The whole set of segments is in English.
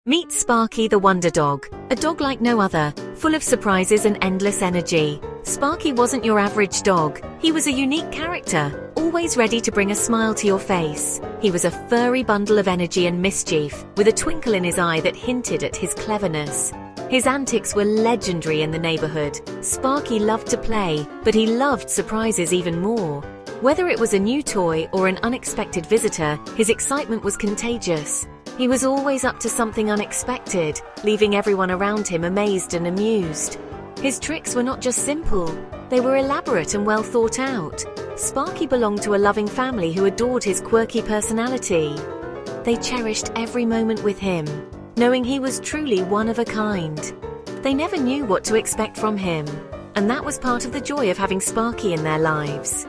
Meet Sparky the Wonder Dog, a dog like no other, full of surprises and endless energy. Sparky wasn't your average dog. He was a unique character, always ready to bring a smile to your face. He was a furry bundle of energy and mischief, with a twinkle in his eye that hinted at his cleverness. His antics were legendary in the neighborhood. Sparky loved to play, but he loved surprises even more. Whether it was a new toy or an unexpected visitor, his excitement was contagious. He was always up to something unexpected, leaving everyone around him amazed and amused. His tricks were not just simple, they were elaborate and well thought out. Sparky belonged to a loving family who adored his quirky personality. They cherished every moment with him, knowing he was truly one of a kind. They never knew what to expect from him, and that was part of the joy of having Sparky in their lives.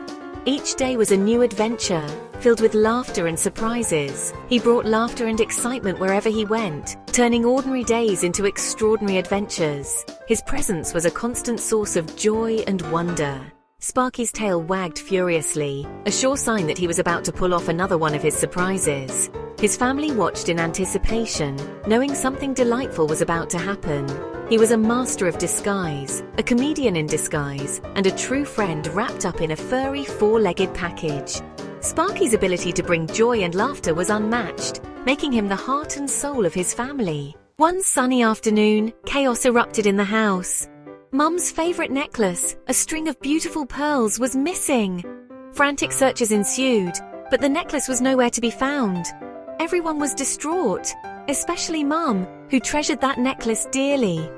Each day was a new adventure, filled with laughter and surprises. He brought laughter and excitement wherever he went, turning ordinary days into extraordinary adventures. His presence was a constant source of joy and wonder. Sparky's tail wagged furiously, a sure sign that he was about to pull off another one of his surprises. His family watched in anticipation, knowing something delightful was about to happen. He was a master of disguise, a comedian in disguise, and a true friend wrapped up in a furry four-legged package. Sparky's ability to bring joy and laughter was unmatched, making him the heart and soul of his family. One sunny afternoon, chaos erupted in the house. Mum's favorite necklace, a string of beautiful pearls, was missing. Frantic searches ensued, but the necklace was nowhere to be found. Everyone was distraught, especially Mum, who treasured that necklace dearly.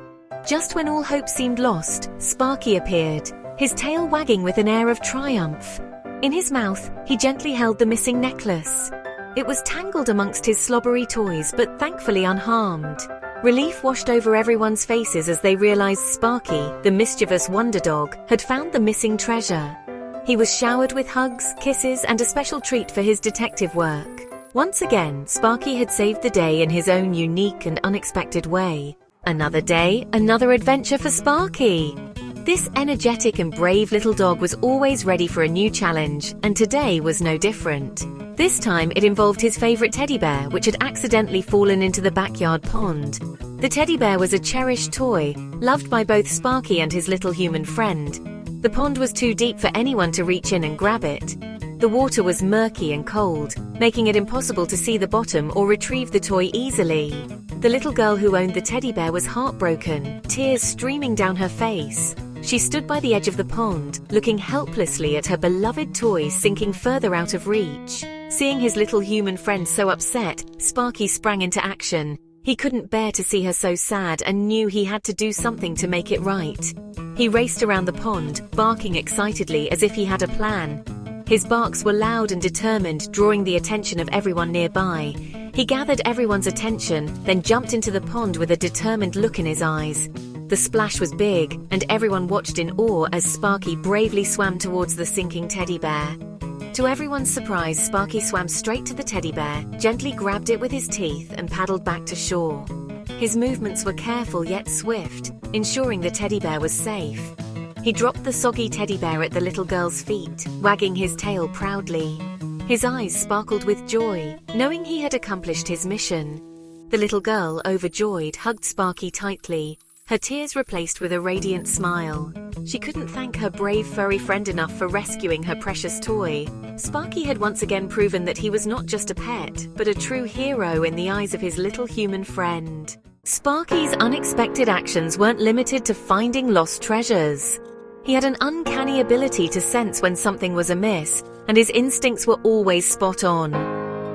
Just when all hope seemed lost, Sparky appeared, his tail wagging with an air of triumph. In his mouth, he gently held the missing necklace. It was tangled amongst his slobbery toys, but thankfully unharmed. Relief washed over everyone's faces as they realized Sparky, the mischievous wonder dog, had found the missing treasure. He was showered with hugs, kisses, and a special treat for his detective work. Once again, Sparky had saved the day in his own unique and unexpected way. Another day, another adventure for Sparky. This energetic and brave little dog was always ready for a new challenge, and today was no different. This time it involved his favorite teddy bear, which had accidentally fallen into the backyard pond. The teddy bear was a cherished toy, loved by both Sparky and his little human friend. The pond was too deep for anyone to reach in and grab it. The water was murky and cold, making it impossible to see the bottom or retrieve the toy easily. The little girl who owned the teddy bear was heartbroken, tears streaming down her face. She stood by the edge of the pond, looking helplessly at her beloved toy sinking further out of reach. Seeing his little human friend so upset, Sparky sprang into action. He couldn't bear to see her so sad and knew he had to do something to make it right. He raced around the pond, barking excitedly as if he had a plan. His barks were loud and determined, drawing the attention of everyone nearby. He gathered everyone's attention, then jumped into the pond with a determined look in his eyes. The splash was big, and everyone watched in awe as Sparky bravely swam towards the sinking teddy bear. To everyone's surprise, Sparky swam straight to the teddy bear, gently grabbed it with his teeth, and paddled back to shore. His movements were careful yet swift, ensuring the teddy bear was safe. He dropped the soggy teddy bear at the little girl's feet, wagging his tail proudly. His eyes sparkled with joy, knowing he had accomplished his mission. The little girl, overjoyed, hugged Sparky tightly, her tears replaced with a radiant smile. She couldn't thank her brave furry friend enough for rescuing her precious toy. Sparky had once again proven that he was not just a pet, but a true hero in the eyes of his little human friend. Sparky's unexpected actions weren't limited to finding lost treasures. He had an uncanny ability to sense when something was amiss, and his instincts were always spot on.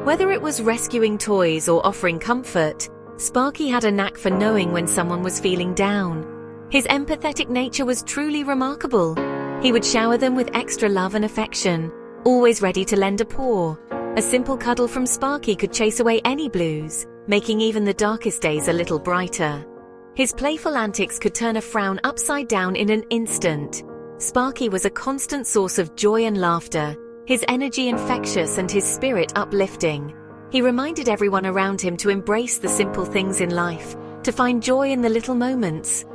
Whether it was rescuing toys or offering comfort, Sparky had a knack for knowing when someone was feeling down. His empathetic nature was truly remarkable. He would shower them with extra love and affection, always ready to lend a paw. A simple cuddle from Sparky could chase away any blues, making even the darkest days a little brighter. His playful antics could turn a frown upside down in an instant. Sparky was a constant source of joy and laughter, his energy infectious and his spirit uplifting. He reminded everyone around him to embrace the simple things in life, to find joy in the little moments.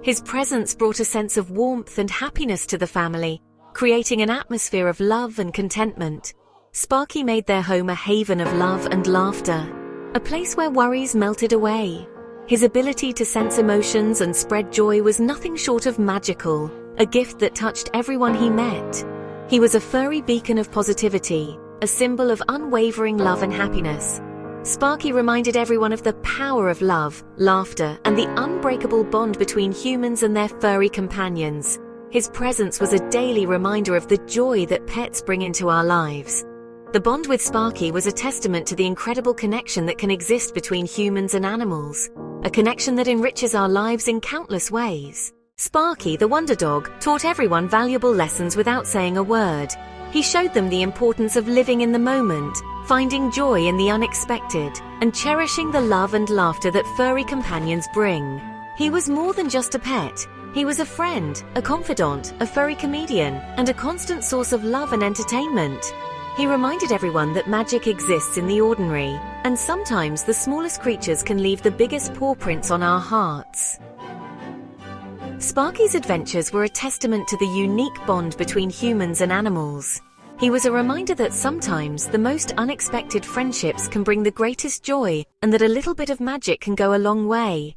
His presence brought a sense of warmth and happiness to the family, creating an atmosphere of love and contentment. Sparky made their home a haven of love and laughter. a place where worries melted away. His ability to sense emotions and spread joy was nothing short of magical, a gift that touched everyone he met. He was a furry beacon of positivity, a symbol of unwavering love and happiness. Sparky reminded everyone of the power of love, laughter, and the unbreakable bond between humans and their furry companions. His presence was a daily reminder of the joy that pets bring into our lives. The bond with Sparky was a testament to the incredible connection that can exist between humans and animals, a connection that enriches our lives in countless ways. Sparky, the wonder dog, taught everyone valuable lessons without saying a word. He showed them the importance of living in the moment, finding joy in the unexpected, and cherishing the love and laughter that furry companions bring. He was more than just a pet. He was a friend, a confidant, a furry comedian, and a constant source of love and entertainment. He reminded everyone that magic exists in the ordinary, and sometimes the smallest creatures can leave the biggest paw prints on our hearts. Sparky's adventures were a testament to the unique bond between humans and animals. He was a reminder that sometimes the most unexpected friendships can bring the greatest joy, and that a little bit of magic can go a long way.